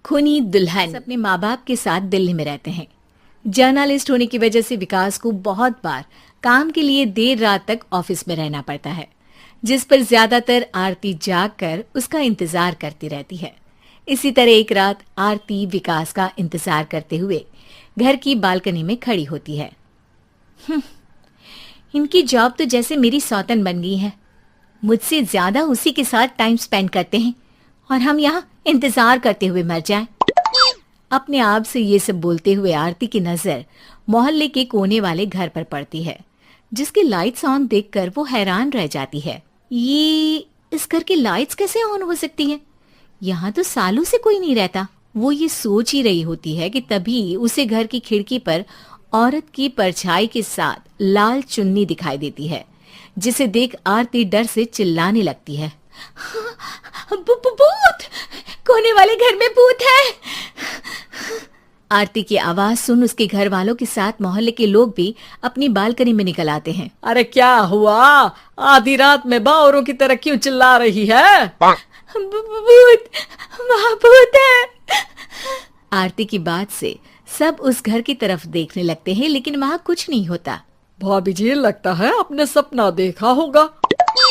खूनी दुल्हन अपने माँ बाप के साथ दिल्ली में रहते हैं। जर्नलिस्ट होने की वजह से विकास को बहुत बार काम के लिए देर रात तक ऑफिस में रहना पड़ता है, जिस पर ज्यादातर आरती जागकर उसका इंतजार करती रहती है। इसी तरह एक रात आरती विकास का इंतजार करते हुए घर की बालकनी में खड़ी होती है। इनकी जॉब तो जैसे मेरी सौतन बन गई है। मुझसे ज्यादा उसी के साथ टाइम स्पेंड करते हैं और हम यहाँ इंतजार करते हुए मर जाएं। अपने आप से ये सब बोलते हुए आरती की नजर मोहल्ले के कोने वाले घर पर पड़ती है, जिसकी लाइट्स ऑन देखकर वो हैरान रह जाती है। ये इस घर की लाइट्स कैसे ऑन हो सकती हैं? यहाँ तो सालों से कोई नहीं रहता। वो ये सोच ही रही होती है कि तभी उसे घर की खिड़की पर औरत की परछाई के साथ लाल चुन्नी दिखाई देती है, जिसे देख आरती डर से चिल्लाने लगती है। भूत! कोने वाले घर में भूत है! आरती की आवाज सुन उसके घर वालों के साथ मोहल्ले के लोग भी अपनी बालकनी में निकल आते हैं। अरे क्या हुआ? आधी रात में बावरों की तरह क्यों चिल्ला रही है? भूत! वहाँ भूत है! आरती की बात से सब उस घर की तरफ देखने लगते हैं, लेकिन वहाँ कुछ नहीं होता। भाभी जी, लगता है आपने सपना देखा होगा।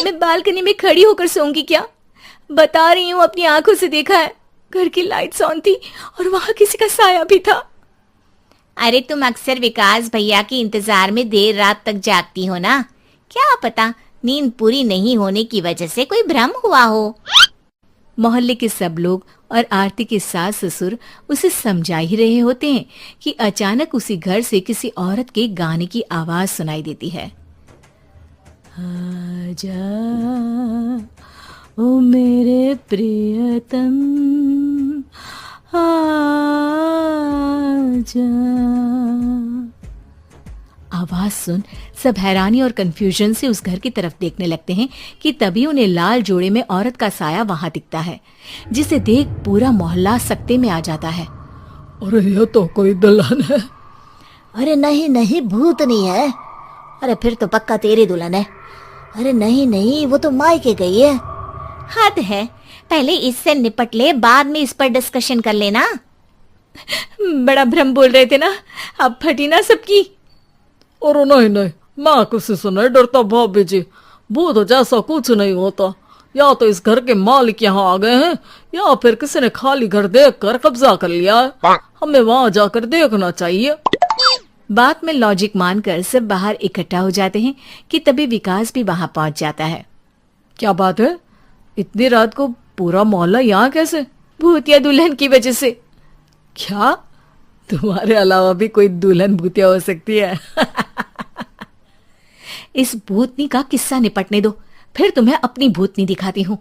मैं बालकनी में खड़ी होकर सोऊंगी क्या? बता रही हूँ, अपनी आंखों से देखा है। घर की लाइट्स ऑन थी और वहाँ किसी का साया भी था। अरे तुम अक्सर विकास भैया के इंतजार में देर रात तक जागती हो ना, क्या पता नींद पूरी नहीं होने की वजह से कोई भ्रम हुआ हो। मोहल्ले के सब लोग और आरती के सास ससुर उसे समझा ही रहे होते हैं कि अचानक उसी घर से किसी औरत के गाने की आवाज सुनाई देती है। आजा ओ मेरे प्रियतम आजा। आवाज सुन सब हैरानी और कंफ्यूजन से उस घर की तरफ देखने लगते हैं कि तभी उन्हें लाल जोड़े में औरत का साया वहां दिखता है, जिसे देख पूरा मोहल्ला सकते में आ जाता है। अरे ये तो कोई दुल्हन है। अरे नहीं नहीं, भूत नहीं है। अरे फिर तो पक्का तेरी दुल्हन है। अरे नहीं नहीं, वो तो मायके गई है। हद है, पहले इससे निपट ले, बाद में इस पर डिस्कशन कर लेना। बड़ा भ्रम बोल रहे थे ना, अब फटी ना सबकी। और नहीं नहीं, मैं किसी से नहीं डरता भाभी जी। भूत जैसा कुछ नहीं होता। या तो इस घर के मालिक यहाँ आ गए हैं, या फिर किसी ने खाली घर देख कर कब्जा कर लिया है। हमें वहाँ जाकर देखना चाहिए। बात में लॉजिक मानकर सब बाहर इकट्ठा हो जाते हैं कि तभी विकास भी वहाँ पहुँच जाता है। क्या बात है? इतनी रात को पूरा मोहल्ला यहाँ कैसे? भूतिया दुल्हन की वजह से। क्या तुम्हारे अलावा भी कोई दुल्हन भूतिया हो सकती है? इस भूतनी का किस्सा निपटने दो, फिर तुम्हें अपनी भूतनी दिखाती हूँ।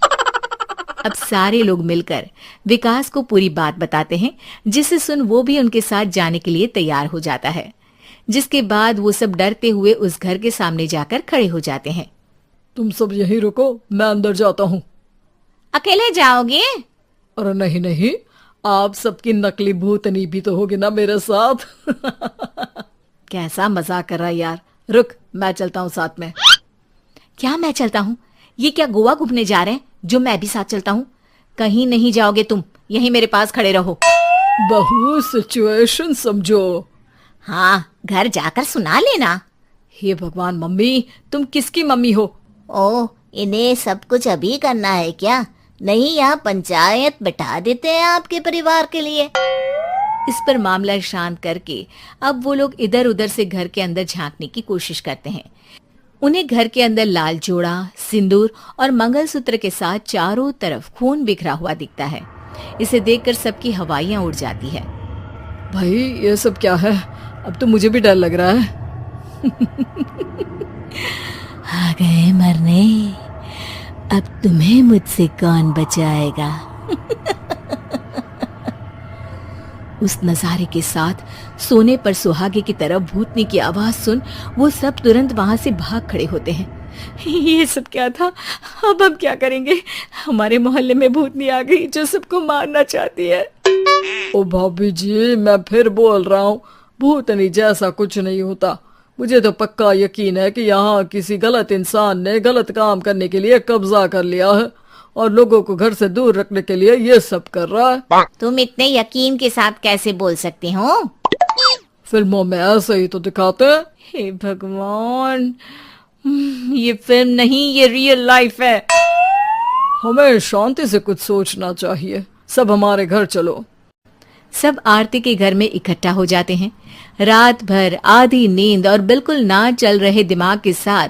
अब सारे लोग मिलकर विकास को पूरी बात बताते हैं, जिसे सुन वो भी उनके साथ जाने के लिए तैयार हो जाता है। जिसके बाद वो सब डरते हुए उस घर के सामने जाकर खड़े हो जाते हैं। तुम सब यहीं रुको, मैं अंदर जाता हूँ। अकेले जाओगे? अरे नहीं नहीं, आप सबकी नकली भूतनी भी तो होगी ना मेरे साथ। कैसा मजाक कर रहा है यार। रुक, मैं चलता हूँ साथ में। क्या मैं चलता हूँ? ये क्या गोवा घूमने जा रहे हैं जो मैं भी साथ चलता हूँ? कहीं नहीं जाओगे तुम, यहीं मेरे पास खड़े रहो। बहू, सिचुएशन समझो। हाँ, घर जाकर सुना लेना। हे भगवान, मम्मी तुम किसकी मम्मी हो? ओ, इन्हें सब कुछ अभी करना है क्या? नहीं, यहाँ पंचायत बैठा देते हैं आपके परिवार के लिए। इस पर मामला शांत करके अब वो लोग इधर उधर से घर के अंदर झांकने की कोशिश करते हैं। उन्हें घर के अंदर लाल जोड़ा, सिंदूर और मंगलसूत्र के साथ चारों तरफ खून बिखरा हुआ दिखता है। इसे देखकर सबकी हवाइयां उड़ जाती है। भाई ये सब क्या है? अब तो मुझे भी डर लग रहा है। आ गए मरने, अब तुम्हें मुझसे कौन बचाएगा? उस नजारे के साथ सोने पर सुहागे की तरफ भूतनी की आवाज सुन वो सब तुरंत वहां से भाग खड़े होते हैं। ये सब क्या था? अब हम क्या करेंगे? हमारे मोहल्ले में भूतनी आ गई जो सबको मारना चाहती है। ओ भाभी जी, मैं फिर बोल रहा हूँ, भूतनी जैसा कुछ नहीं होता। मुझे तो पक्का यकीन है कि यहाँ किसी गलत इंसान ने गलत काम करने के लिए कब्जा कर लिया है और लोगों को घर से दूर रखने के लिए ये सब कर रहा है। तुम इतने यकीन के साथ कैसे बोल सकते हो? फिल्मों में ऐसे ही तो दिखाते हैं। हे भगवान, ये फिल्म नहीं, ये रियल लाइफ है। हमें शांति से कुछ सोचना चाहिए। सब हमारे घर चलो। सब आरती के घर में इकट्ठा हो जाते हैं। रात भर आधी नींद और बिल्कुल ना चल रहे दिमाग के साथ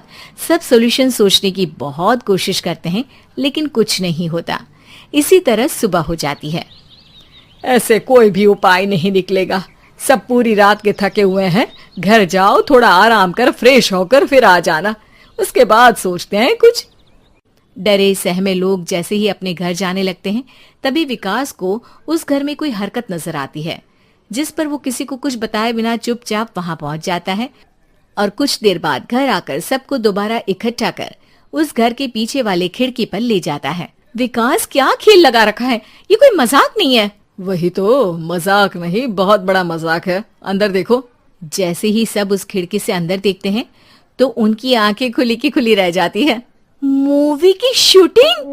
सब सॉल्यूशन सोचने की बहुत कोशिश करते हैं, लेकिन कुछ नहीं होता। इसी तरह सुबह हो जाती है। ऐसे कोई भी उपाय नहीं निकलेगा। सब पूरी रात के थके हुए हैं। घर जाओ, थोड़ा आराम कर, फ्रेश होकर फिर आ जाना। उसके बाद सोचते हैं कुछ। डरे सहमे लोग जैसे ही अपने घर जाने लगते हैं, तभी विकास को उस घर में कोई हरकत नजर आती है, जिस पर वो किसी को कुछ बताए बिना चुपचाप वहां पहुंच जाता है और कुछ देर बाद घर आकर सबको दोबारा इकट्ठा कर उस घर के पीछे वाले खिड़की पर ले जाता है। विकास, क्या खेल लगा रखा है? ये कोई मजाक नहीं है। वही तो, मजाक नहीं, बहुत बड़ा मजाक है। अंदर देखो। जैसे ही सब उस खिड़की से अंदर देखते हैं तो उनकी आंखें खुली की खुली रह जाती है। मूवी की शूटिंग?